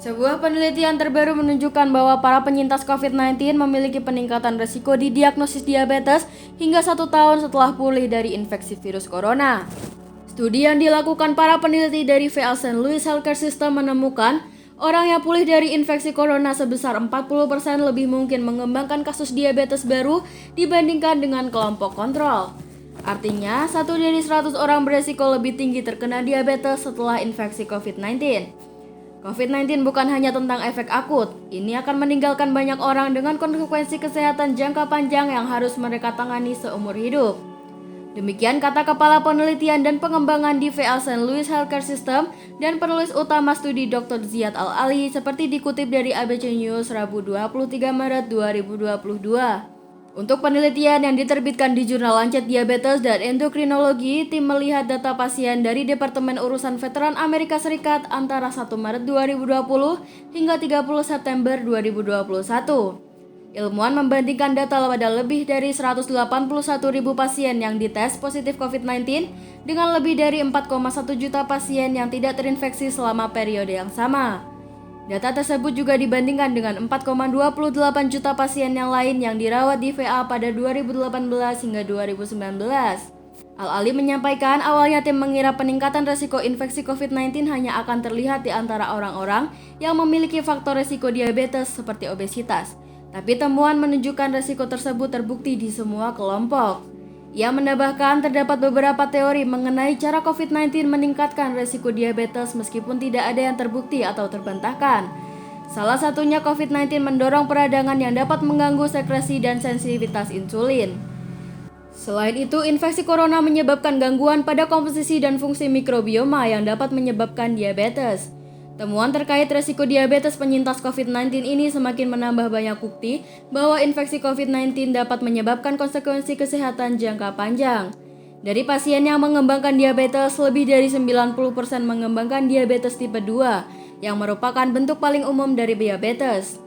Sebuah penelitian terbaru menunjukkan bahwa para penyintas COVID-19 memiliki peningkatan risiko didiagnosis diabetes hingga 1 tahun setelah pulih dari infeksi virus corona. Studi yang dilakukan para peneliti dari VA St. Louis Healthcare System menemukan orang yang pulih dari infeksi corona sebesar 40% lebih mungkin mengembangkan kasus diabetes baru dibandingkan dengan kelompok kontrol. Artinya, 1 dari 100 orang beresiko lebih tinggi terkena diabetes setelah infeksi COVID-19. COVID-19 bukan hanya tentang efek akut, ini akan meninggalkan banyak orang dengan konsekuensi kesehatan jangka panjang yang harus mereka tangani seumur hidup. Demikian kata Kepala Penelitian dan Pengembangan di VA St. Louis Healthcare System dan penulis utama studi Dr. Ziad Al-Ali seperti dikutip dari ABC News Rabu 23 Maret 2022. Untuk penelitian yang diterbitkan di jurnal Lancet Diabetes dan Endokrinologi, tim melihat data pasien dari Departemen Urusan Veteran Amerika Serikat antara 1 Maret 2020 hingga 30 September 2021. Ilmuwan membandingkan data pada lebih dari 181.000 pasien yang dites positif COVID-19 dengan lebih dari 4,1 juta pasien yang tidak terinfeksi selama periode yang sama. Data tersebut juga dibandingkan dengan 4,28 juta pasien yang lain yang dirawat di VA pada 2018 hingga 2019. Al-Ali menyampaikan awalnya tim mengira peningkatan resiko infeksi COVID-19 hanya akan terlihat di antara orang-orang yang memiliki faktor resiko diabetes seperti obesitas. Tapi temuan menunjukkan resiko tersebut terbukti di semua kelompok. Ia menambahkan terdapat beberapa teori mengenai cara COVID-19 meningkatkan resiko diabetes meskipun tidak ada yang terbukti atau terbantahkan. Salah satunya COVID-19 mendorong peradangan yang dapat mengganggu sekresi dan sensitivitas insulin. Selain itu, infeksi corona menyebabkan gangguan pada komposisi dan fungsi mikrobioma yang dapat menyebabkan diabetes. Temuan terkait resiko diabetes penyintas COVID-19 ini semakin menambah banyak bukti bahwa infeksi COVID-19 dapat menyebabkan konsekuensi kesehatan jangka panjang. Dari pasien yang mengembangkan diabetes, lebih dari 90% mengembangkan diabetes tipe 2, yang merupakan bentuk paling umum dari diabetes.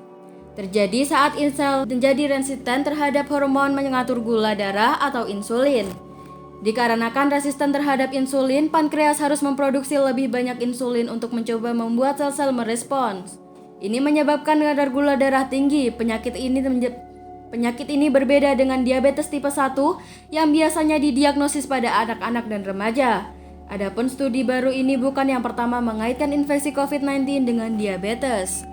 Terjadi saat insel menjadi resisten terhadap hormon mengatur gula darah atau insulin. Dikarenakan resisten terhadap insulin, pankreas harus memproduksi lebih banyak insulin untuk mencoba membuat sel-sel merespons. Ini menyebabkan kadar gula darah tinggi. Penyakit ini berbeda dengan diabetes tipe 1 yang biasanya didiagnosis pada anak-anak dan remaja. Adapun studi baru ini bukan yang pertama mengaitkan infeksi COVID-19 dengan diabetes.